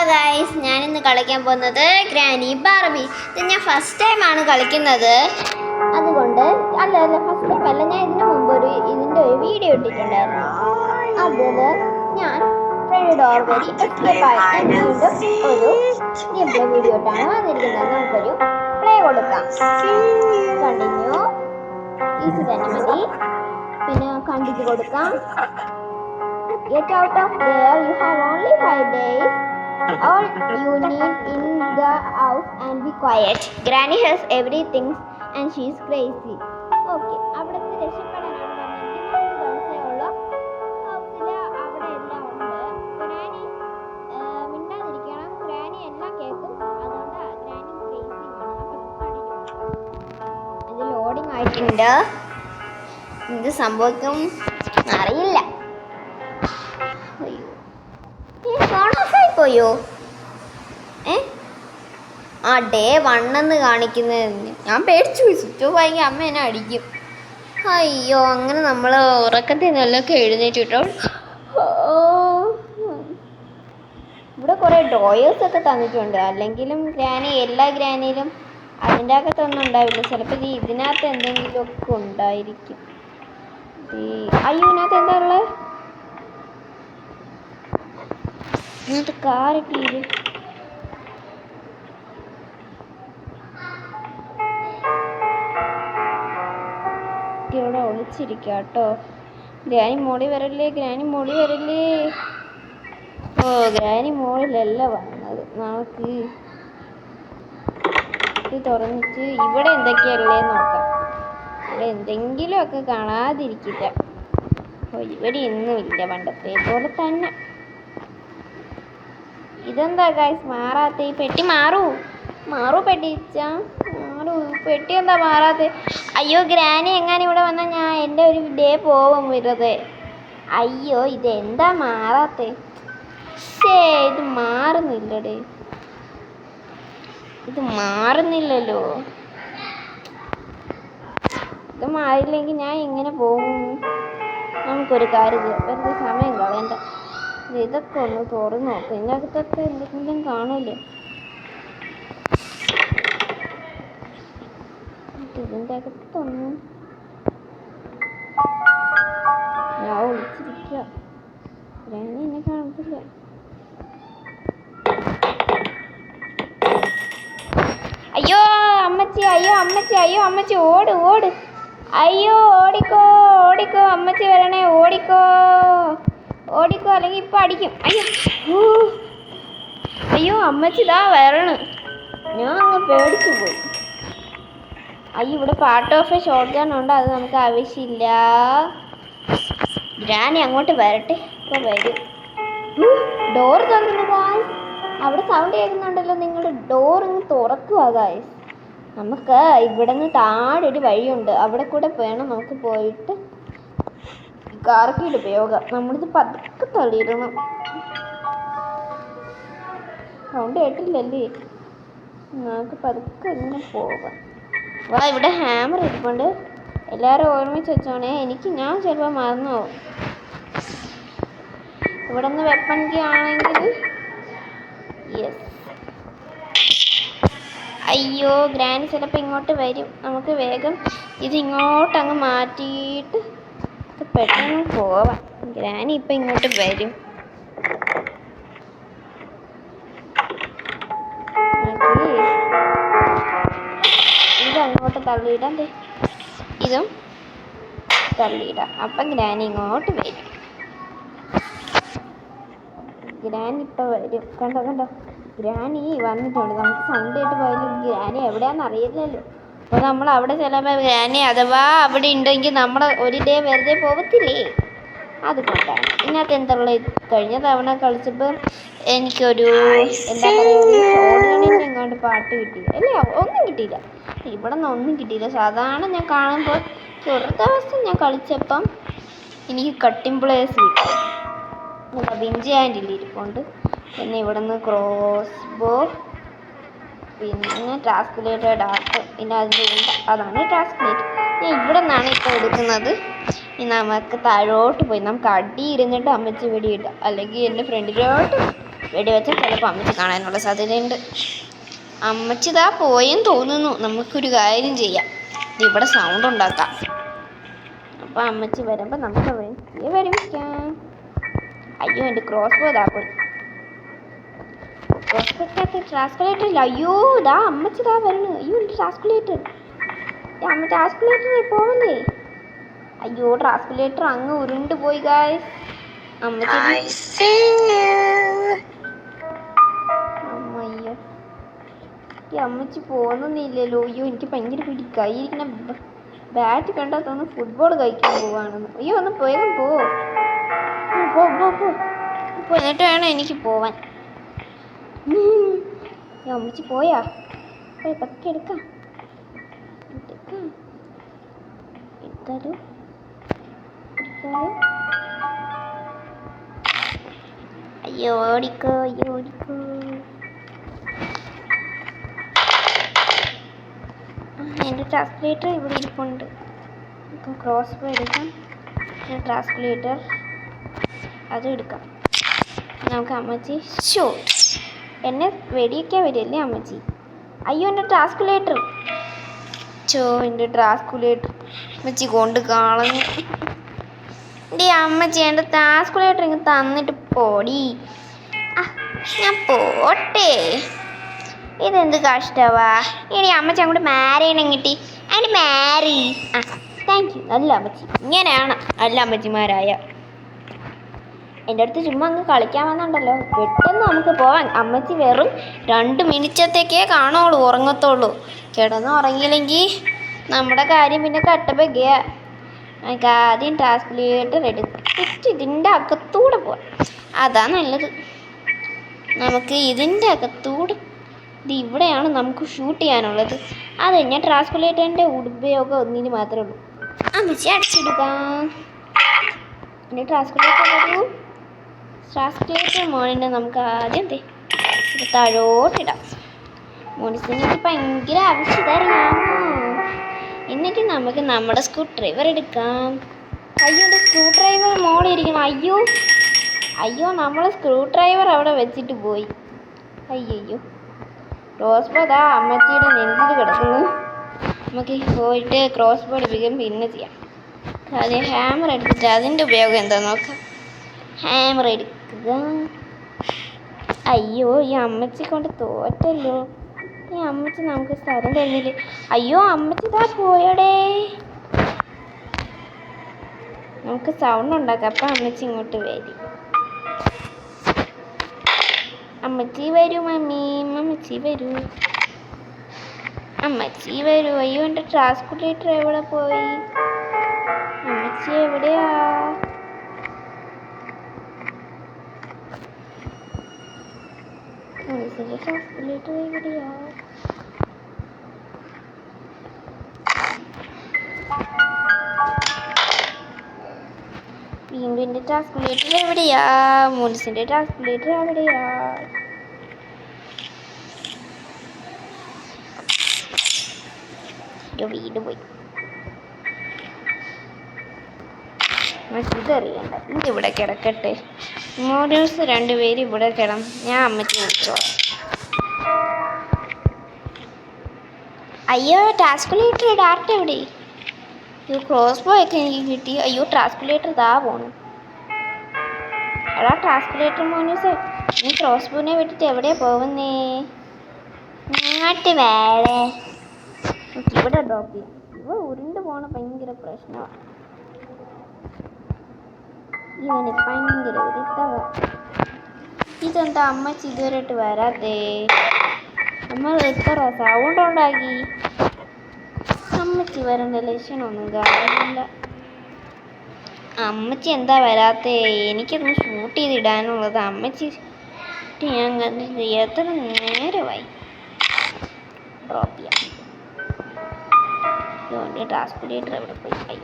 Guys, ഞാനിന്ന് കളിക്കാൻ പോകുന്നത് ഗ്രാനി ബാർബി. ഇത് ഞാൻ ഫസ്റ്റ് ടൈമാണ് കളിക്കുന്നത്. അതുകൊണ്ട് ഫസ്റ്റ് ടൈം അല്ല, ഞാൻ ഇതിനു മുമ്പ് ഇതിൻ്റെ ഒരു വീഡിയോ ഇട്ടിട്ടുണ്ടായിരുന്നു. അതിൽ ഞാൻ ഫ്രെഡ് ഓർവരി എസ്കേപ്പ് ആയി വീണ്ടും ഒരു ഗെയിംപ്ലേ വീഡിയോ ഇട്ടാണ് വന്നിരിക്കുന്നത്. നമുക്കൊരു പ്ലേ കൊടുക്കാം. കണ്ടിന്യൂ ഈസി തന്നെ മതി. പിന്നെ കണ്ടിട്ട് കൊടുക്കാം. Get out of there, you have only 5 days. All you need in the house and be quiet. Granny has everything and she is crazy. Okay, അവിടുത്തെ രക്ഷപ്പെടാനാണ് പറഞ്ഞത്. 3 ദിവസമേ ഉള്ളൂ. ഹൗസിൽ അവിടെ എല്ലാം ഉണ്ട്. ഗ്രാനി മിണ്ടാതിരിക്കണം. ഗ്രാനി എല്ലാം കേൾക്കും. അതുകൊണ്ട് ഗ്രാനി ക്രേസി ആണ്. ഇത് ലോഡിങ് ആയിട്ടുണ്ട്. എന്ത് സംഭവിക്കും അറിയില്ല. പോയോ ആ ഡേ 1 എന്ന് കാണിക്കുന്നത് ഞാൻ പേടിച്ചു പോയി. സ്വിച്ച് ഓഫ് ആയെങ്കിൽ അമ്മ എന്നെ അടിക്കും. അയ്യോ, അങ്ങനെ നമ്മൾ ഉറക്കത്തിൽ നിന്നൊക്കെ എഴുന്നേറ്റിട്ടോ. ഇവിടെ കുറേ ഡ്രോയേഴ്സ് ഒക്കെ തന്നിട്ടുണ്ട്. അല്ലെങ്കിലും എല്ലാ ഗ്രാനിയിലും അതിൻ്റെ അകത്തൊന്നും ഉണ്ടാവില്ല. ചിലപ്പോൾ ഇതിനകത്ത് എന്തെങ്കിലുമൊക്കെ ഉണ്ടായിരിക്കും. അയ്യോ, ഇതിനകത്ത് എന്താ ഉള്ളത്? എന്നിട്ട് കാറിട്ടില്ല. ഇവിടെ ഒളിച്ചിരിക്കുക കേട്ടോ. ഗ്രാനി മോളി വരല്ലേ. ഓ, ഗ്രാനി മോളിലല്ല വന്നത്. നമുക്ക് ഇത് തുറന്നിട്ട് ഇവിടെ എന്തൊക്കെയല്ലേ നോക്കാം. ഇവിടെ എന്തെങ്കിലുമൊക്കെ കാണാതിരിക്കില്ല. ഓ, ഇവിടെ ഒന്നുമില്ല, പണ്ടത്തെ പോലെ തന്നെ. ഇതെന്താ ഗൈസ് മാറാത്ത? ഈ പെട്ടി മാറൂ പെട്ടി എന്താ മാറാത്ത? അയ്യോ, ഗ്രാനി എങ്ങനെ ഇവിടെ വന്നാൽ എൻ്റെ ഒരു ഡേ പോവും വെറുതെ. അയ്യോ, ഇതെന്താ മാറാത്ത? ഇത് മാറുന്നില്ലടേ. ഇത് മാറുന്നില്ലല്ലോ. ഇത് മാറിയില്ലെങ്കിൽ ഞാൻ എങ്ങനെ പോകും? നമുക്കൊരു കാര്യം ചെയ്യാം. വെറുതെ സമയം കളയണ്ട. ഇതൊക്കെ ഒന്ന് തുറന്ന് നോക്കാം. ഇതിനകത്തൊക്കെ എന്തെങ്കിലും കാണൂലേ? ഇതിൻ്റെ അകത്തൊന്നും ഞാൻ ഒളിച്ചിരിക്കുക. എന്നെ കാണത്തില്ല. അയ്യോ അമ്മച്ചി ഓട്. അയ്യോ, ഓടിക്കോ അമ്മച്ചി വരണേ. ഓടിക്കോ, അല്ലെങ്കിൽ ഇപ്പം അടിക്കും. അയ്യോ അമ്മച്ചി ഇതാ വരണ. ഞാൻ അങ്ങ് പേടിച്ചു പോയി. അയ്യോ, ഇവിടെ part of A shot gun ഉണ്ട്. അത് നമുക്ക് ആവശ്യമില്ല. ഗ്രാനി അങ്ങോട്ട് വരട്ടെ. ഇപ്പോൾ വരും. ഡോർ തുറന്നു ഗായ്സ്. അവിടെ സൗണ്ട് കേൾക്കുന്നുണ്ടല്ലോ. നിങ്ങളുടെ ഡോർ ഇങ്ങ് തുറക്കുക ഗായ്സ്. നമുക്ക് ഇവിടെ നിന്ന് താഴെ ഒരു വഴിയുണ്ട്. അവിടെ കൂടെ വേണം നമുക്ക് പോയിട്ട് കാർക്കിയുടെ ഉപയോഗം. നമ്മളിത് പതുക്കെ തള്ളിയിടണം. സൗണ്ട് കേട്ടില്ലല്ലേ? നമുക്ക് പതുക്കെ ഇങ്ങനെ പോകാം. ഇവിടെ ഹാമർ ഇരിപ്പുണ്ട്. എല്ലാവരും ഓർമ്മിച്ച് വെച്ചോണേ. ഞാൻ ചിലപ്പോൾ മറന്നു പോകും. ഇവിടെ നിന്ന് വെപ്പൺ കീ ആണെങ്കിൽ യെസ്. അയ്യോ, ഗ്രാനി ചിലപ്പോൾ ഇങ്ങോട്ട് വരും. നമുക്ക് വേഗം ഇത് ഇങ്ങോട്ടങ്ങ് മാറ്റിയിട്ട് പെട്ടെന്ന് പോവാം. ഗ്രാനി ഇപ്പം ഇങ്ങോട്ട് വരും. ഇത് അങ്ങോട്ട് തള്ളിയിടാം. ഇതും തള്ളിയിടാം. അപ്പം ഗ്രാനി ഇങ്ങോട്ട് വരും. ഗ്രാനി ഇപ്പം വരും. കണ്ടോ ഗ്രാനി വന്നിട്ടുണ്ട്. നമുക്ക് സൗണ്ട് ആയിട്ട് പോയാലും ഗ്രാനി എവിടെയാണെന്ന് അറിയില്ലല്ലോ. അപ്പോൾ നമ്മൾ അവിടെ ചിലപ്പോൾ ഗ്രാനി അഥവാ അവിടെ ഉണ്ടെങ്കിൽ നമ്മൾ ഒരു ഡേ വെറുതെ പോകത്തില്ലേ? അതുകൊണ്ടാണ്. ഇതിനകത്ത് എന്തുള്ള കഴിഞ്ഞ തവണ കളിച്ചപ്പോൾ എനിക്കൊരു എന്താ പറയുക, ഷോർട്ട് എങ്ങാണ്ട് പാട്ട് കിട്ടിയില്ല. അല്ലേ, ഒന്നും കിട്ടിയില്ല. ഇവിടെ നിന്ന് ഒന്നും കിട്ടിയില്ല. സാധാരണ ഞാൻ കാണുമ്പോൾ ഒരു ദിവസം ഞാൻ കളിച്ചപ്പം എനിക്ക് കട്ടിംഗ് പ്ലേസ് കിട്ടി. വിഞ്ചി ഹാൻഡിൽ ഇരിപ്പുണ്ട്. പിന്നെ ഇവിടെ നിന്ന് ക്രോസ് ബോ, പിന്നെ ട്രാൻസ്ലേറ്റഡ് ആർട്ട്, പിന്നെ അതാണ് ട്രാൻസ്ലേറ്റ്. ഞാൻ ഇവിടെ നിന്നാണ് ഇപ്പോൾ എടുക്കുന്നത്. ഇനി നമുക്ക് താഴോട്ട് പോയി നമുക്ക് അടി ഇരുന്നിട്ട് അമ്മച്ചി വെടി ഇടാം. അല്ലെങ്കിൽ എൻ്റെ ഫ്രണ്ടിലോട്ട് വെടിവെച്ചാൽ ചിലപ്പോൾ അമ്മച്ചി കാണാനുള്ള സാധ്യതയുണ്ട്. അമ്മച്ചി ഇതാ പോയെന്ന് തോന്നുന്നു. നമുക്കൊരു കാര്യം ചെയ്യാം, ഇവിടെ സൗണ്ട് ഉണ്ടാക്കാം. അപ്പോൾ അമ്മച്ചി വരുമ്പോൾ നമുക്ക് വരുവിക്കാം. അയ്യോ, എൻ്റെ ക്രോസ് ബോ ഇതാ പോയി. ക്രോസ് ബോക്കകത്ത് ട്രാൻസ്കുലേറ്റർ ഇല്ല. അയ്യോ, ഇതാ അമ്മച്ചി ഇതാ വരണു. അയ്യോ, എൻ്റെ ട്രാൻസ്കുലേറ്റർ. അമ്മ ട്രാൻസ്കുലേറ്ററിൽ പോവല്ലേ? അയ്യോ, ട്രാൻസ്കുലേറ്റർ അങ്ങ് ഉരുണ്ട് പോയി ഗായ്സ്. അമ്മച്ചി അമ്മയ്യോ, ഈ അമ്മച്ചി പോകുന്നില്ലല്ലോ. അയ്യോ, എനിക്ക് ഭയങ്കര പിടി. കൈയിരിക്കുന്ന ബാറ്റ് കണ്ടാൽ തോന്നുന്നു ഫുട്ബോൾ കഴിക്കാൻ പോവാണെന്ന്. അയ്യോ, ഒന്ന് പോയാലും പോ. എന്നിട്ട് വേണം എനിക്ക് പോവാൻ. അമ്മച്ചി പോയാ? പതുക്കെ എടുക്കാം. എടുത്താലോ? അയ്യോ, ഓടിക്കോ, അയ്യോ ഓടിക്കോ. എൻ്റെ ട്രാൻസ്ലേറ്റർ ഇവിടെ ഇരിപ്പുണ്ട്. ക്രോസ് ബോ എടുക്കാം. ട്രാൻസ്ലേറ്റർ അതും എടുക്കാം. നമുക്ക് അമ്മച്ചി എന്നെ വെടിയൊക്കെ വരില്ലേ അമ്മച്ചി? അയ്യോ, എൻ്റെ ട്രാൻസ്കുലേറ്റർ. എൻ്റെ ട്രാൻസ്കുലേറ്റർ അമ്മച്ചി കൊണ്ട് കളഞ്ഞു. അമ്മച്ചി എൻ്റെ ട്രാൻസ്കുലേറ്റർ ഇങ്ങ് തന്നിട്ട് പോടി. ഞാൻ പോട്ടെ. ഇതെന്ത് കഷ്ടവാ. ഇനി അമ്മച്ചി അങ്ങോട്ട് മാരേണം കിട്ടി. അതിന് മാരി. Thank you. നല്ല അമ്മച്ചി. ഇങ്ങനെയാണ് നല്ല അമ്മച്ചിമാരായ. എൻ്റെ അടുത്ത് ചുമ്മാ അങ്ങ് കളിക്കാൻ വന്നുണ്ടല്ലോ. പെട്ടെന്ന് നമുക്ക് പോവാൻ. അമ്മച്ചി വെറും 2 മിനിറ്റത്തേക്കേ കാണുള്ളൂ, ഉറങ്ങത്തുള്ളൂ. കിടന്ന് ഉറങ്ങിയില്ലെങ്കിൽ നമ്മുടെ കാര്യം പിന്നെ കട്ടപ്പയ്ക്കുക. നമുക്ക് ആദ്യം ട്രാൻസ്കുലേറ്റർ എടുത്തിട്ട് ഇതിൻ്റെ അകത്തൂടെ പോവാം. അതാ നല്ലത്. നമുക്ക് ഇതിൻ്റെ അകത്തൂടെ ഇവിടെയാണ് നമുക്ക് ഷൂട്ട് ചെയ്യാനുള്ളത്. അത് കഴിഞ്ഞാൽ ട്രാൻസ്കുലേറ്ററിൻ്റെ ഉപയോഗം ഒന്നിന് മാത്രമേ ഉള്ളൂ. അമ്മച്ചി അടിച്ചിടുക. പിന്നെ ട്രാൻസ്കുലേറ്റർ മോണിനെ നമുക്ക് ആദ്യം താഴോട്ടിടാം. മോണിസിന് ഭയങ്കര ആവശ്യത അറിയാമോ? എന്നിട്ട് നമുക്ക് നമ്മുടെ സ്ക്രൂ ഡ്രൈവർ എടുക്കാം. അയ്യോ, എൻ്റെ സ്ക്രൂ ഡ്രൈവർ മോളിരിക്കണം. അയ്യോ നമ്മൾ സ്ക്രൂ ഡ്രൈവർ അവിടെ വെച്ചിട്ട് പോയി. അയ്യോ, ക്രോസ് ബോ ദാ അമ്മച്ചിയുടെ നെഞ്ചിൽ കിടക്കുന്നു. നമുക്ക് പോയിട്ട് ക്രോസ് ബോ എടുപ്പിക്കാൻ പിന്നെ ചെയ്യാം. ആദ്യം ഹാമർ എടുത്തിട്ട് അതിൻ്റെ ഉപയോഗം എന്താ നോക്കാം. ഹാമർ എടുക്കുക. അയ്യോ, ഈ അമ്മച്ചി കൊണ്ട് തോറ്റല്ലോ. ഈ അമ്മച്ചി നമുക്ക് സ്ഥലം തരുന്നില്ലേ. അയ്യോ, അമ്മച്ചി ഇതാ പോയടേ. നമുക്ക് സൗണ്ട് ഉണ്ടാക്കാം. അപ്പം അമ്മച്ചി ഇങ്ങോട്ട് വരും. അമ്മച്ചി വരൂ മമ്മി. അമ്മച്ചി വരൂ. അയ്യോ, എൻ്റെ ട്രാൻസ്കുലേറ്റർ എവിടെ പോയി? അമ്മച്ചി എവിടെയാ? ട്രാൻസ്കുലേറ്റർ എവിടെയാ? വീണ്ടും ട്രാൻസ്കുലേറ്റർ എവിടെയാ? മോൻസിൻ്റെ ട്രാൻസ്കുലേറ്റർ എവിടെയാ? വീട് പോയി. ഇതറിയണ്ട, ഇതിവിടെ കിടക്കട്ടെ. മോഡേഴ്സ് 2 പേര് ഇവിടെ ഞാൻ അമ്മച്ചി വിളിച്ചോളാം. അയ്യോ, ട്രാൻസ്കുലേറ്റർ ഡാർട്ട് എവിടെ? ക്രോസ് ബോ ഒക്കെ എനിക്ക് കിട്ടി. അയ്യോ, ട്രാൻസ്കുലേറ്റർ ഇതാ പോണു. എടാ ട്രാൻസ്കുലേറ്റർ മോനൂസേ, നീ ക്രോസ് ബോനെ വിട്ടിട്ട് എവിടെയാ പോകുന്നേ? ഇങ്ങോട്ട് വേളേ. ഇവിടെ ഡ്രോപ്പ് ചെയ്യാം. ഇവ ഉരുണ്ട് പോണ ഭയങ്കര പ്രശ്നമാണ്. ഇവന് ഭയങ്കര വിരുദ്ധവ. ഇതെന്താ അമ്മച്ചി ഇതുവരെയായിട്ട് വരാത്തേ? നമ്മൾ എത്ര സൗണ്ട് ഉണ്ടാക്കി. അമ്മച്ചി വരേണ്ട ലക്ഷണമൊന്നും കാണുന്നില്ല. അമ്മച്ചി എന്താ വരാത്തേ? എനിക്കൊന്ന് ഷൂട്ട് ചെയ്തിടാനുള്ളത് അമ്മച്ചി ഞാൻ കണ്ടിട്ട് എത്ര നേരമായി. ഡ്രോപ്പ് ചെയ്യാം. ട്രാൻസ്കുലേറ്റർ എവിടെ പോയി?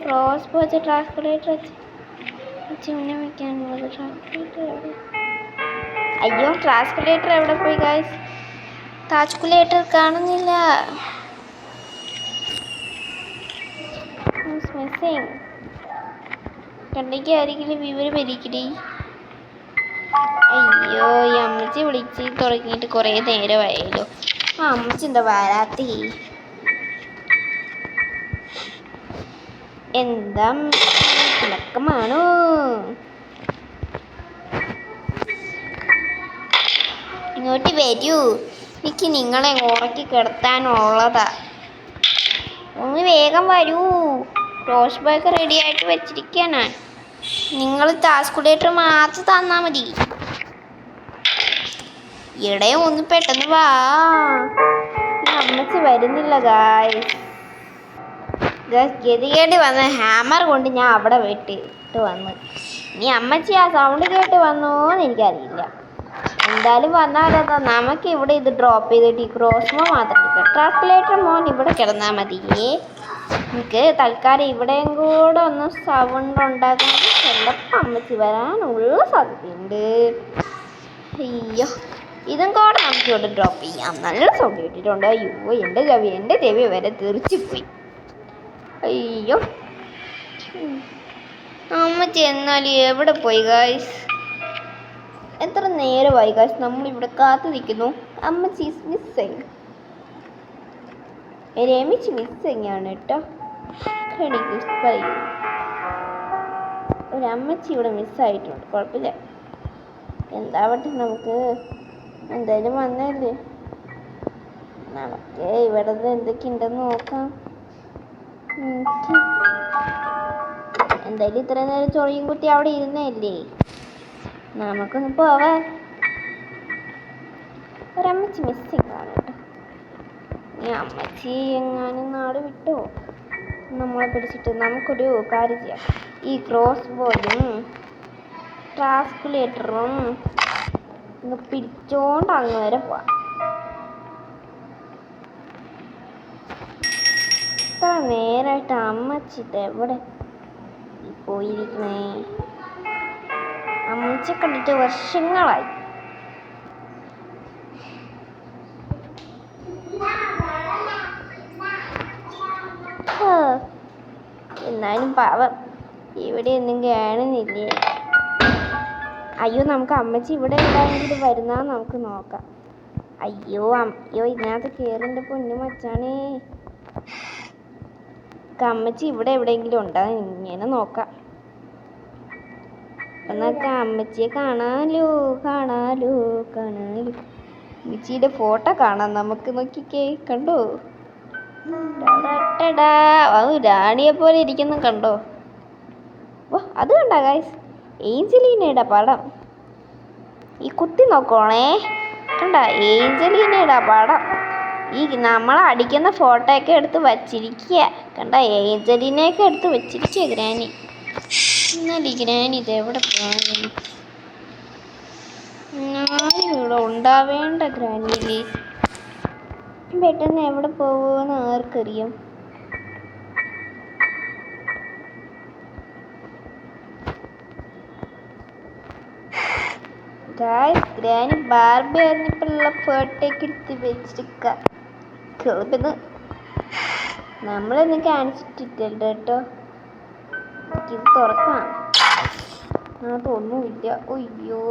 ക്രോസ് ബോ വെച്ച ട്രാൻസ്കുലേറ്റർ മുന്നേ വയ്ക്കാനുള്ളത്. ട്രാൻസ്കുലേറ്റർ എവിടെ? അയ്യോ, ട്രാൻസ്കുലേറ്റർ എവിടെ പോയി ഗായ്സ്? ട്രാൻസ്കുലേറ്റർ കാണുന്നില്ല. കണ്ടെങ്കിൽ ആരെങ്കിലും വിവരം വരിക്കടി. അയ്യോ ഈ അമ്മച്ചി വിളിച്ച് തുടങ്ങിയിട്ട് കുറേ നേരമായല്ലോ. ആ അമ്മച്ചി എന്താ വരാത്തി? എന്താ തിളക്കമാണോ? ഇങ്ങോട്ട് വരൂ, എനിക്ക് നിങ്ങളെ ഉറക്കി കിടത്താനുള്ളതാ. ഒന്ന് വേഗം വരൂ. റോസ് ബേക്ക് റെഡി ആയിട്ട് വെച്ചിരിക്കാനാ. നിങ്ങൾ കാൽക്കുലേറ്റർ മാത്രം തന്നാൽ മതി. ഇവിടെ ഒന്ന് പെട്ടെന്ന് വാ. അമ്മച്ചി വരുന്നില്ല ഗായ്സ്. ഗതികേട് വന്ന ഹാമർ കൊണ്ട് ഞാൻ അവിടെ ഇട്ട് വന്ന്. ഇനി അമ്മച്ചി ആ സൗണ്ട് കേട്ട് വന്നോന്ന് എനിക്കറിയില്ല. എന്തായാലും വന്നാലെന്താ, നമുക്ക് ഇവിടെ ഇത് ഡ്രോപ്പ് ചെയ്തിട്ട് ഈ ക്രോസ്മോ മാത്രം എടുക്കാം. കാൽക്കുലേറ്റർ മോൻ ഇവിടെ കിടന്നാൽ മതിയേ. എനിക്ക് തൽക്കാലം ഇവിടെയും കൂടെ ഒന്ന് സൗണ്ട് ഉണ്ടാക്കുന്നത് ചിലപ്പോൾ അമ്മച്ചി വരാനുള്ള സാധ്യതയുണ്ട്. അയ്യോ, ഇതും കൂടെ നമുക്ക് ഇവിടെ ഡ്രോപ്പ് ചെയ്യാം. നല്ല സൗണ്ട് കേട്ടിട്ടുണ്ട്. അയ്യോ എൻ്റെ ചെവി വരെ തെറിച്ചുപോയി. അയ്യോ അമ്മച്ചി എന്നാലും എവിടെ പോയി ഗായ്സ്? എത്ര നേരമായി ഗായ്സ് നമ്മളിവിടെ കാത്തു നിൽക്കുന്നു. അമ്മച്ചി ഈസ് മിസ്സിങ്. രമിച്ച് മിസ്സിങ് ആണ് കേട്ടോ. എനിക്ക് പറയൂ, ഒരമ്മച്ചി ഇവിടെ മിസ്സായിട്ടുണ്ട്. കുഴപ്പമില്ല, എന്താവട്ടെ, നമുക്ക് എന്തായാലും വന്നല്ലേ. നമുക്ക് ഇവിടെ നിന്ന് എന്തൊക്കെ ഉണ്ടെന്ന് നോക്കാം. എന്തായാലും ഇത്ര നേരം ചൊറിയും കുത്തി അവിടെ ഇരുന്നല്ലേ, നമുക്കൊന്ന് പോവാ. ഒരമ്മച്ചി മിസ്സിങ് ആണ് കേട്ടോ. ഈ അമ്മച്ചി എങ്ങാനും നാട് വിട്ടോ നമ്മളെ പിടിച്ചിട്ട് നമുക്കൊരു കാര്യം ചെയ്യാം. ഈ ക്രോസ് ബോയും ട്രാൻസ്കുലേറ്ററും ഒന്ന് പിടിച്ചോണ്ട് അങ്ങ് വരെ പോവാം. ഇത്ര നേരമായിട്ട് അമ്മച്ചിട്ട് എവിടെ പോയിരിക്കണേ? അമ്മച്ചി കണ്ടിട്ട് വർഷങ്ങളായി. എന്നാലും പാവം ഇവിടെ ഒന്നും കാണുന്നില്ലേ. അയ്യോ, നമുക്ക് അമ്മച്ചി ഇവിടെ ഉണ്ടായെങ്കിലും വരുന്ന നമുക്ക് നോക്കാം. അയ്യോ ഇതിനകത്ത് കയറിൻ്റെ പൊന്നു മച്ചാണേ. അമ്മച്ചി ഇവിടെ എവിടെയെങ്കിലും ഉണ്ടാ ഇങ്ങനെ നോക്കാം. എന്നൊക്കെ അമ്മച്ചിയെ കാണാലോ. അമ്മച്ചിയുടെ ഫോട്ടോ കാണാം നമുക്ക്. നോക്കിക്കേ, കണ്ടോ? രാണിയെ പോലെ ഇരിക്കുന്നു, കണ്ടോ? അത് കണ്ട ഗൈസ്, ഏഞ്ചലീനയുടെ പടം. ഈ കുത്തി നോക്കണേ, കണ്ട ഏഞ്ചലീനയുടെ പടം. ഈ നമ്മൾ അടിക്കുന്ന ഫോട്ടോ ഒക്കെ എടുത്ത് വച്ചിരിക്കുക, കണ്ട ഏഞ്ചലീനയൊക്കെ എടുത്ത് വെച്ചിരിക്കുക ഗ്രാനി. എന്നാലും ഈ ഗ്രാനി ഇത് എവിടെ പോകണം? ഞാനും ഇവിടെ ഉണ്ടാവേണ്ട ഗ്രാനിയില്. പെട്ടെന്ന് എവിടെ പോകുമെന്ന് ആർക്കറിയാം. ഗ്രാനി ബാർബി ആയിരുന്നപ്പോഴുള്ള ഫോട്ടോയൊക്കെ എടുത്ത് വെച്ചിരിക്ക. നമ്മളൊന്നും കാണിച്ചിട്ടില്ല കേട്ടോ. ഇത് തുറക്കാം. അതൊന്നുമില്ല. അയ്യോ,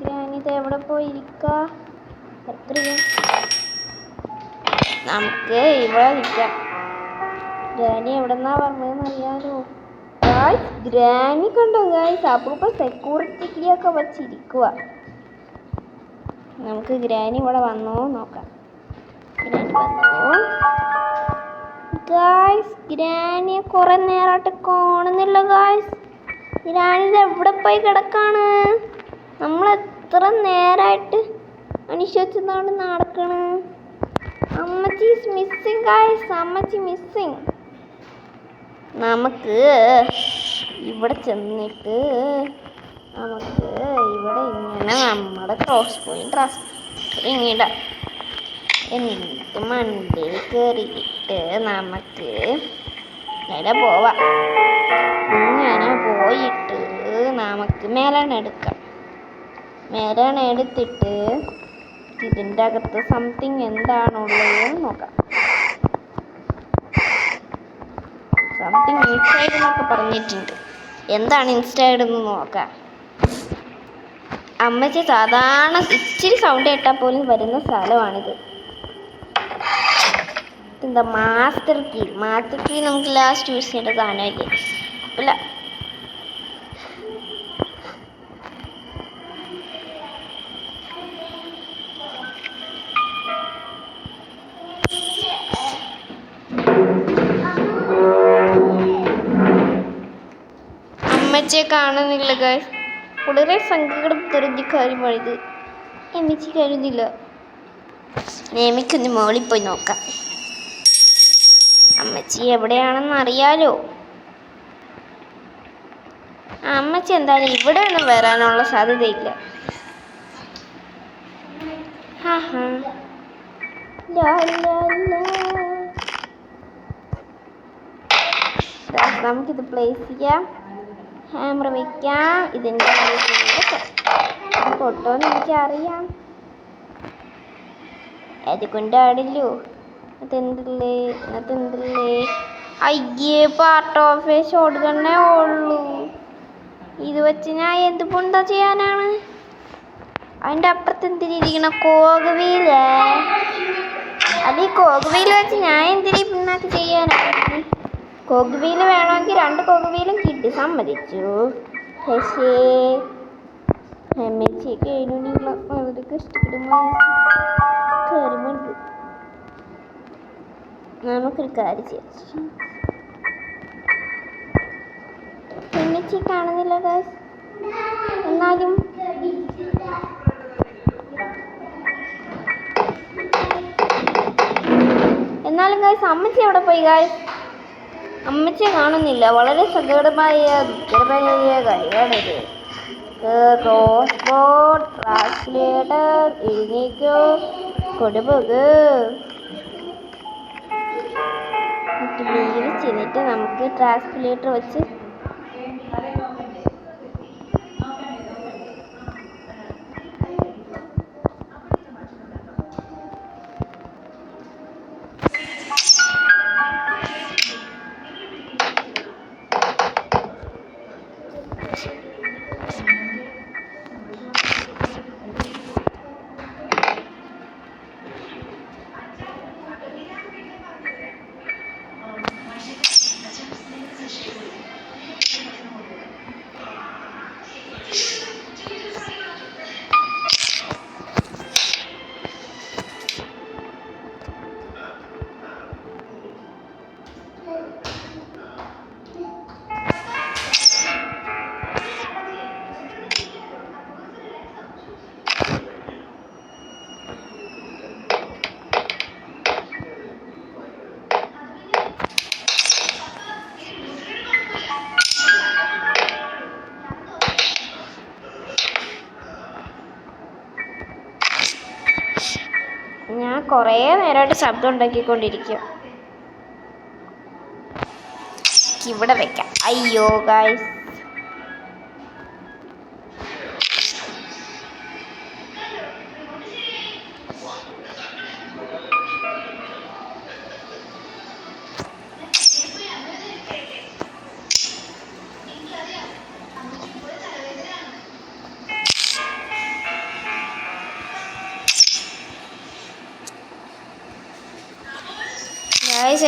ഗ്രാനി ഇത് എവിടെ പോയിരിക്ക? എത്രയും നമുക്ക് ഇവിടെ നിൽക്കാം. ഗ്രാനി എവിടെന്നാ പറഞ്ഞതെന്ന് അറിയാലോ. ഗ്രാനി കണ്ടോ ഗായ്സ്, അപ്പൂപ്പ സെക്യൂരിറ്റിയൊക്കെ വച്ചിരിക്കുക. നമുക്ക് ഗ്രാനി ഇവിടെ വന്നോ നോക്കാം. ഗ്രാനി വന്നോ ഗായ്സ്? ഗ്രാനിയെ കുറെ നേരമായിട്ട് കാണുന്നില്ല ഗായ്സ്. ഗ്രാനി എവിടെ പോയി കിടക്കാണ്? നമ്മൾ എത്ര നേരമായിട്ട് അന്വേഷിച്ചതാണ് നടക്കണ്. അമ്മച്ചി ഈസ് മിസ്സിങ് ഗായ്സ്, അമ്മച്ചി മിസ്സിങ്. നമുക്ക് ഇവിടെ ചെന്നിട്ട് നമുക്ക് ഇവിടെ ഇങ്ങനെ നമ്മുടെ ക്രോസ് പോയിന്റ് ഇങ്ങനെ എന്നിട്ട് മണ്ടേ കയറിയിട്ട് നമുക്ക് ഇങ്ങനെ പോവാം. ഇങ്ങനെ പോയിട്ട് നമുക്ക് മേലാണ് എടുക്കാം. മേലാണ് എടുത്തിട്ട് ഇതിൻ്റെ അകത്ത് സംതിങ് എന്താണുള്ളതെന്ന് നോക്കാം. സംതിങ് ഇൻസൈഡ് എന്നൊക്കെ പറഞ്ഞിട്ടുണ്ട്. എന്താണ് ഇൻസൈഡ് എന്ന് നോക്കാം. അമ്മച്ചി സാധാരണ ഇച്ചിരി സൗണ്ട് കേട്ടാൽ പോലും വരുന്ന സ്ഥലമാണിത്. എന്താ മാസ്റ്റർ കീ നമുക്ക് ലാസ്റ്റ് യൂസ് ചെയ്യേണ്ട സാധനമല്ലേ. അല്ല അമ്മച്ചിയെ കാണുന്നില്ല ഗൈസ്. വളരെ സങ്കടം തെറിഞ്ഞ കാര്യമാണിത്. അമ്മച്ചി കാണുന്നില്ല. നേമിക്കൊന്ന് മോളിൽ പോയി നോക്കാം. അമ്മച്ചി എവിടെയാണെന്ന് അറിയാലോ. അമ്മച്ചി എന്തായാലും ഇവിടെ ഒന്നും വരാനുള്ള സാധ്യതയില്ല. നമുക്കിത് പ്ലേസ് ചെയ്യാം. ക്യാമറ വയ്ക്കാം. ഇതിൻ്റെ ഫോട്ടോ എനിക്കറിയാം. അതുകൊണ്ടാണല്ലോ. അതെന്തല്ലേ അയ്യേ പാർട്ട് ഓഫ് ഷോട്ട് ഗണ്ണേ ഉള്ളൂ. ഇത് വെച്ച് ഞാൻ എന്ത് പൊണ്ടാ ചെയ്യാനാണ്. അതിൻ്റെ അപ്പുറത്ത് എന്തിരിക്കണം കോകവീല്. അത് ഈ കോകവീല് വെച്ച് ഞാൻ എന്തിരി പിണ്ണാക്ക് ചെയ്യാനാണ്. കോകവീല് വേണമെങ്കിൽ 2 കോകവീലും കിട്ടി, സമ്മതിച്ചു. പക്ഷേ അമ്മച്ചിയൊക്കെ അതിനുള്ള വളരെ കഷ്ടപ്പെടുമ്പോൾ കാര്യമുണ്ട്. നമുക്കൊരു കാര്യം ചെയ്യാം. അമ്മച്ചി കാണുന്നില്ല ഗൈസ്. എന്നാലും ഗൈസ് അമ്മച്ചി എവിടെ പോയി ഗൈസ്? അമ്മച്ചിയെ കാണുന്നില്ല. വളരെ സങ്കടമായ ദുഃഖകരമായ കാര്യമാണിത്. ട്രാൻസ്ലേറ്റർ എഴുന്നേക്കോ, കൊടുപോക്. ലീവ് ചെയ്തിട്ട് നമുക്ക് ട്രാൻസ്ലേറ്റർ വെച്ച് കുറേ നേരമായിട്ട് ശബ്ദം ഉണ്ടാക്കിക്കൊണ്ടിരിക്കുക. ഇവിടെ വെക്കാം. അയ്യോ ഗൈസ്,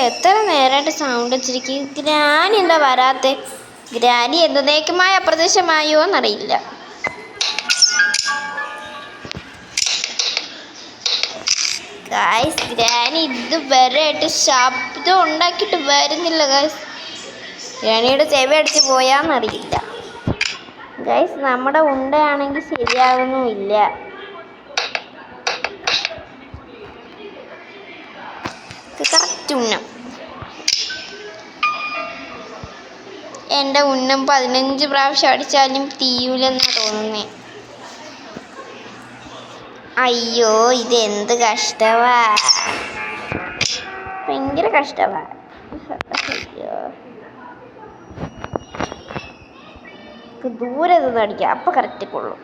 എത്ര നേരമായിട്ട് സൗണ്ട് വെച്ചിരിക്കും. ഗ്രാനി എന്താ വരാത്തെ? ഗ്രാനി എന്നേക്കുമായി അപ്രത്യക്ഷമായോ എന്നറിയില്ല. ഗായ്സ് ഗ്രാനി ഇതുവരെയായിട്ട് ശബ്ദം ഉണ്ടാക്കിയിട്ട് വരുന്നില്ല ഗായ്സ്. ഗ്രാനിയുടെ ചെവി അടിച്ച് പോയാന്നറിയില്ല ഗായ്സ്. നമ്മുടെ ഉണ്ടയാണെങ്കിൽ ശരിയാകുന്നുമില്ല. കറക്റ്റ് ഉന്നം. എൻ്റെ ഉന്നം 15 പ്രാവശ്യം അടിച്ചാലും തീയൂലെന്നാ തോന്നുന്നേ. അയ്യോ ഇതെന്ത് കഷ്ടവാ, ഭയങ്കര കഷ്ടവാ. അയ്യോ ദൂരെ നിന്ന് അടിക്കാം, അപ്പം കറക്റ്റ് കൊള്ളും.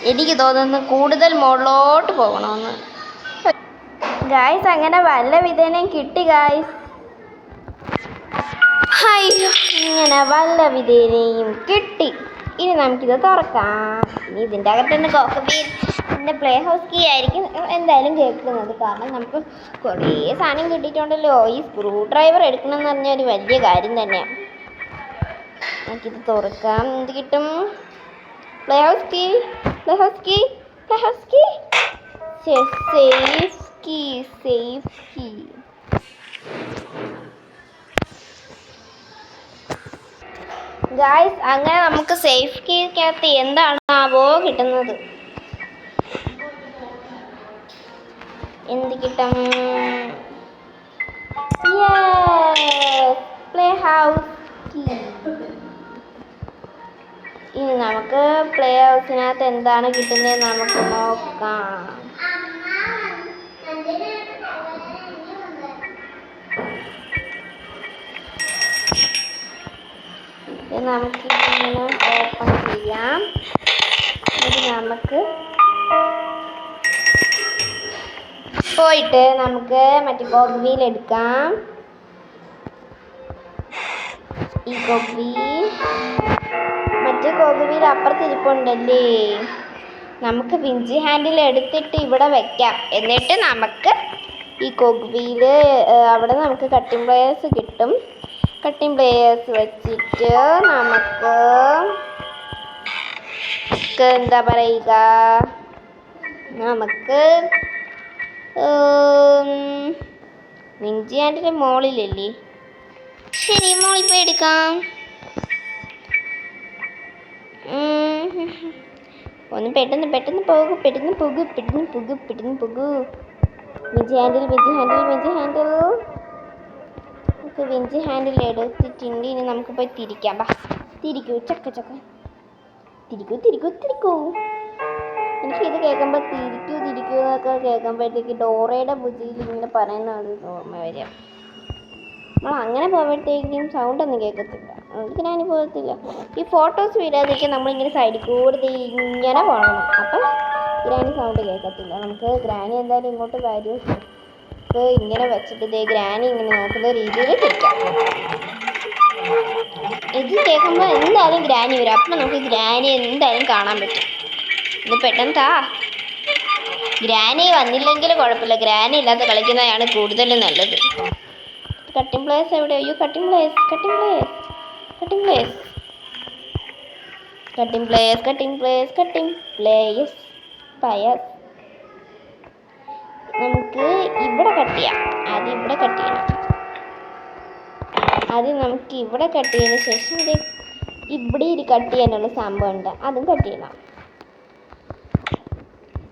എനിക്ക് തോന്നുന്നു കൂടുതൽ മുകളിലോട്ട് പോകണമെന്ന്. ഗായ്സ് അങ്ങനെ വല്ല വിധേനയും കിട്ടി ഗായ്സ്. അയ്യോ, ഇങ്ങനെ വല്ല വിധേനയും കിട്ടി. ഇനി നമുക്കിത് തുറക്കാം. ഇനി ഇതിൻ്റെ അകത്തുനിന്ന് കോക്കബീൻ്റെ പ്ലേ ഹൗസ് കീ ആയിരിക്കും എന്തായാലും കേൾക്കുന്നത്. കാരണം നമുക്ക് കുറേ സാധനം കിട്ടിയിട്ടുണ്ടല്ലോ. ഈ സ്ക്രൂ ഡ്രൈവർ എടുക്കണമെന്ന് പറഞ്ഞാൽ ഒരു വലിയ കാര്യം തന്നെയാണ്. നമുക്കിത് തുറക്കാം. എന്ത് കിട്ടും? Play house key, play house key, play house key, safe key, safe key. Guys അങ്ങനെ നമുക്ക് സേഫ് കീക്കകത്ത് എന്താണാവോ കിട്ടുന്നത്. എന്ത് കിട്ടും? Play house key. ഇനി നമുക്ക് പ്ലേ ഹൗസിനകത്ത് എന്താണ് കിട്ടുന്നത് നമുക്ക് നോക്കാം. നമുക്ക് ഇങ്ങനെ ഓപ്പൺ ചെയ്യാം. ഇത് നമുക്ക് പോയിട്ട് നമുക്ക് മറ്റേ കോക്ക് എടുക്കാം. ഈ കോക്ക് മറ്റേ കോക്ക് അപ്പുറത്തിരിപ്പുണ്ടല്ലേ. നമുക്ക് വിഞ്ചി ഹാൻഡിൽ എടുത്തിട്ട് ഇവിടെ വെക്കാം. എന്നിട്ട് നമുക്ക് ഈ കോക്ക് അവിടെ നമുക്ക് കട്ടിംഗ് പ്ലെയേഴ്സ് കിട്ടും. കട്ടിംഗ് പ്ലെയേഴ്സ് വെച്ചിട്ട് നമുക്ക് എന്താ പറയുക, നമുക്ക് വിഞ്ചി ഹാൻഡിൻ്റെ മോളിലല്ലേ. ശരി, മോളിൽ പോയി എടുക്കാം. ഒന്ന് പെട്ടെന്ന് പെട്ടെന്ന് പോകും, പെട്ടെന്ന് പോകും, പെട്ടെന്ന് പോകും, പെട്ടെന്ന് പോകും. Vinci handle, Vinci handle, Vinci handle. നമുക്ക് വിഞ്ചി ഹാൻഡിൽ എടുത്തിട്ടുണ്ട്. ഇനി നമുക്ക് പോയി തിരിക്കാം. ബാ, തിരിക്കൂ ചക്ക ചക്ക, തിരിക്കൂ തിരിക്കൂ തിരിക്കൂ. എനിക്ക് ഇത് കേൾക്കുമ്പോൾ തിരിക്കൂ തിരിക്കൂ എന്നൊക്കെ കേൾക്കുമ്പോഴത്തേക്ക് ഡോറയുടെ ബുദ്ധിയിൽ ഇങ്ങനെ പറയുന്നതാണ് ഓർമ്മ വരിക. നമ്മൾ അങ്ങനെ പോകുമ്പോഴത്തേക്കും സൗണ്ടൊന്നും കേൾക്കത്തില്ല. നമുക്ക് ഗ്രാനി പോകത്തില്ല. ഈ ഫോട്ടോസ് വിടാതിരിക്കാൻ നമ്മളിങ്ങനെ സൈഡിൽ കൂടെ ഇങ്ങനെ പോകണം. അപ്പം ഗ്രാനി സൗണ്ട് കേൾക്കത്തില്ല. നമുക്ക് ഗ്രാനി എന്തായാലും ഇങ്ങോട്ട് വരും. ഇങ്ങനെ വെച്ചിട്ട് ഇതേ ഗ്രാനി ഇങ്ങനെ നോക്കുന്ന രീതിയിൽ തിരിക്കാം. ഇത് കേൾക്കുമ്പോൾ എന്തായാലും ഗ്രാനി വരും. അപ്പം നമുക്ക് ഗ്രാനി എന്തായാലും കാണാൻ പറ്റും. ഇത് പെട്ടെന്ന് താ. ഗ്രാനി വന്നില്ലെങ്കിൽ കുഴപ്പമില്ല. ഗ്രാനി ഇല്ലാതെ കളിക്കുന്നതാണ് കൂടുതലും നല്ലത്. കട്ടിംഗ് പ്ലേസ് എവിടെ? അയ്യോ, cutting place, cutting place, cutting place, cutting place, cutting place, cutting place Pius. നമുക്ക് ഇവിടെ കട്ട് ചെയ്യാം. ആദ്യം ഇവിടെ കട്ട് ചെയ്യണം. ആദ്യം നമുക്ക് ഇവിടെ കട്ട് ചെയ്തതിന് ശേഷം ഇവിടെ ഒരു കട്ട് ചെയ്യാനുള്ള സംഭവം ഉണ്ട്, അതും കട്ട് ചെയ്യണം.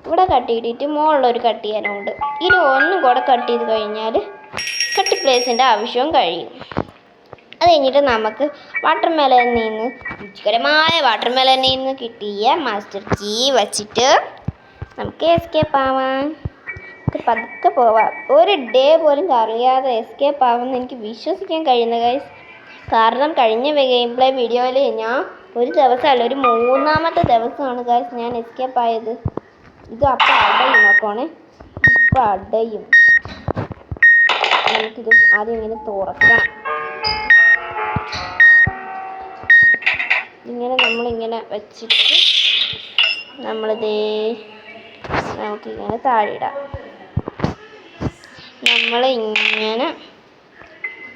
ഇവിടെ കട്ട് ചെയ്തിട്ട് മുകളിലൊരു കട്ട് ചെയ്യാനുണ്ട്. ഇനി ഒന്നും കൂടെ കട്ട് ചെയ്ത് കഴിഞ്ഞാൽ കട്ടി പ്ലേസിൻ്റെ ആവശ്യവും കഴിയും. അത് കഴിഞ്ഞിട്ട് നമുക്ക് വാട്ടർമെലനിൽ നിന്ന് രുചികരമായ വാട്ടർമെലനിൽ നിന്ന് കിട്ടിയ മാസ്റ്റർ കീ വച്ചിട്ട് നമുക്ക് എസ്കേപ്പ് ആവാം. പതുക്കെ പോവാം. ഒരു ഡേ പോലും അറിയാതെ എസ്കേപ്പ് ആവുമെന്ന് എനിക്ക് വിശ്വസിക്കാൻ കഴിയുന്ന ഗൈസ്. കാരണം കഴിഞ്ഞ ഗെയിം പ്ലേ വീഡിയോയിൽ ഞാൻ ഒരു ദിവസമല്ല, ഒരു 3-ാമത്തെ ദിവസമാണ് ഗൈസ് ഞാൻ എസ്കേപ്പ് ആയത്. ഇത് അപ്പം അടയും നോക്കണേ, ഇപ്പം അടയും. നമുക്കിത് ആദ്യം ഇങ്ങനെ തുറക്കണം. ഇങ്ങനെ നമ്മളിങ്ങനെ വെച്ചിട്ട് നമ്മളിതേ നമുക്കിങ്ങനെ താഴെയിടാം. നമ്മളിങ്ങനെ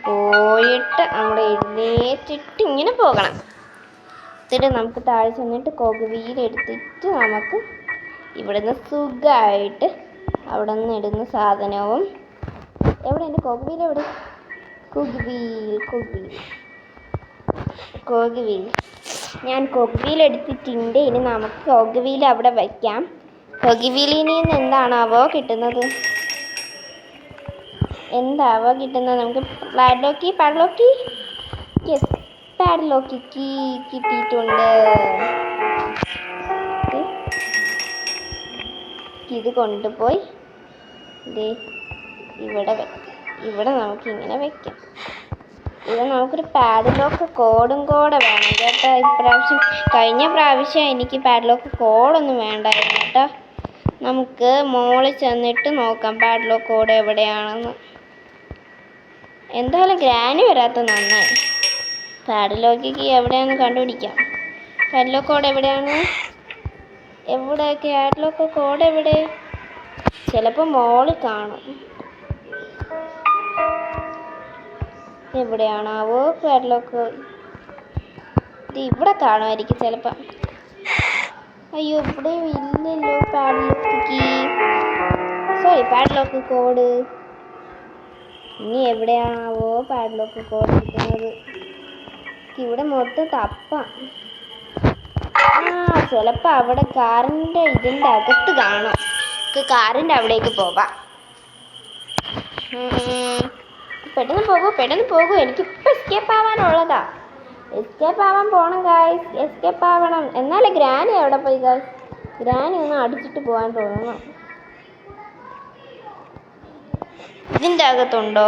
പോയിട്ട് നമ്മൾ എഴുന്നേറ്റിട്ട് ഇങ്ങനെ പോകണം. എന്നിട്ട് നമുക്ക് താഴെ ചെന്നിട്ട് കോകുവീലെടുത്തിട്ട് നമുക്ക് ഇവിടുന്ന് സുഖമായിട്ട് അവിടെ നിന്ന് ഇടുന്ന സാധനവും എവിടെ എൻ്റെ കോകുവീൽ എവിടെ? കോകുവീൽ ഞാൻ കോകുവീൽ എടുത്തിട്ടുണ്ട്. ഇനി നമുക്ക് കോകുവീൽ അവിടെ വയ്ക്കാം. കോകുവീലിൽ നിന്ന് എന്താണാവോ കിട്ടുന്നത്? നമുക്ക് പാഡ്ലോക്കി യെസ്, പാഡ്ലോക്കി കീ കിട്ടിയിട്ടുണ്ട്. ഇത് കൊണ്ടുപോയി ഇവിടെ നമുക്കിങ്ങനെ വെക്കാം. ഇത് നമുക്കൊരു പാഡ്ലോക്ക് കോഡും കൂടെ വേണം കേട്ടോ. കഴിഞ്ഞ പ്രാവശ്യം എനിക്ക് പാഡ്ലോക്ക് കോഡൊന്നും വേണ്ടായിരുന്നു കേട്ടോ. നമുക്ക് മോളിൽ ചെന്നിട്ട് നോക്കാം പാഡ്ലോക്ക് കോഡ് എവിടെയാണെന്ന്. എന്തായാലും ഗ്രാനി വരാത്ത നന്നായി. പാഡ്ലോക്ക് കീ എവിടെയാണെന്ന് കണ്ടുപിടിക്കാം. പാഡ്ലോക്ക് കോഡ് എവിടെയാണ്? എവിടെ പാഡ്ലോക്ക് കോഡ് എവിടെ? ചിലപ്പോൾ മോളിൽ കാണും. എവിടെയാണാവോ പാഡ്ലോക്ക്? ഇത് ഇവിടെ കാണുമായിരിക്കും ചിലപ്പോൾ. അയ്യോ ഇവിടെ ഇല്ലല്ലോ padlock key, sorry padlock code. ഇനി എവിടെയാണാവോ പാഡ്ലോക്ക് കോഡ് ഇരിക്കുന്നത്? ഇവിടെ മൊത്തം തപ്പാം. ചിലപ്പോൾ അവിടെ കാറിൻ്റെ ഇതിൻ്റെ അകത്ത് കാണും. കാറിൻ്റെ അവിടേക്ക് പോകാം. പെട്ടെന്ന് പോകൂ. എനിക്കിപ്പോൾ എസ്കേപ്പ് ആവാനുള്ളതാ. എസ്കേപ്പ് ആവാൻ പോകണം ഗായ്സ്, എസ്കേപ്പ് ആവണം. എന്നാലേ ഗ്രാനി എവിടെ പോയി ഗായ്സ്? ഗ്രാനി ഒന്ന് അടിച്ചിട്ട് പോകാൻ തോന്നുന്നു. ഇതിൻ്റെ അകത്തുണ്ടോ?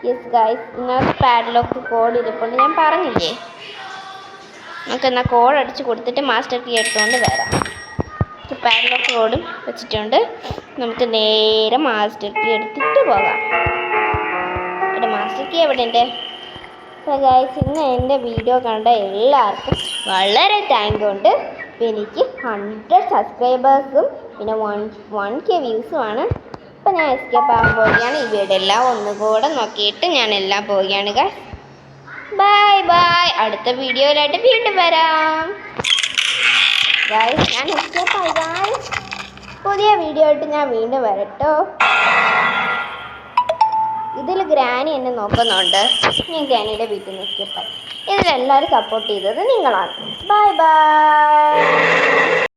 യെസ് ഗായ്സ്, ഇതിനകത്ത് പാഡ്ലോക്ക് കോഡ് ഇരിപ്പുണ്ട്. ഞാൻ പറഞ്ഞില്ലേ, നമുക്കെന്നാൽ കോഡ് അടിച്ച് കൊടുത്തിട്ട് മാസ്റ്റർ കീ എടുത്തുകൊണ്ട് വരാം. പാഡ്ലോക്ക് കോഡും വെച്ചിട്ടുണ്ട്. നമുക്ക് നേരെ മാസ്റ്റർ കീ എടുത്തിട്ട് പോകാം. ഇവിടെ മാസ്റ്റർ കീ എവിടെ ഉണ്ട്? അപ്പോൾ ഗായ്സ്, ഇന്ന് എൻ്റെ വീഡിയോ കണ്ട എല്ലാവർക്കും വളരെ താങ്ക് ഉണ്ട്. അപ്പോൾ എനിക്ക് 100 സബ്സ്ക്രൈബേഴ്സും പിന്നെ 1K വ്യൂസുമാണ്. അപ്പോൾ ഞാൻ എസ്കേപ്പ് ആകാൻ പോവുകയാണ്. ഈ വീഡിയോ എല്ലാം ഒന്നുകൂടെ നോക്കിയിട്ട് ഞാൻ എല്ലാം പോവുകയാണ് ഗായ്സ്. ബൈ. അടുത്ത വീഡിയോയിലായിട്ട് വീണ്ടും വരാം ഗായ്സ്. ഞാൻ എസ്കേപ്പ് ആയി ഗായ്സ്. പുതിയ വീഡിയോ ആയിട്ട് ഞാൻ വീണ്ടും വരട്ടോ. ഇതിൽ ഗ്രാനി എന്നെ നോക്കുന്നുണ്ട്. ഞാൻ ഗ്രാനിയുടെ വീട്ടിൽ നിന്ന് എസ്കേപ്പ് ആയി. ഇതിലെല്ലാവരും സപ്പോർട്ട് ചെയ്തത് നിങ്ങളാണ്. ബൈ.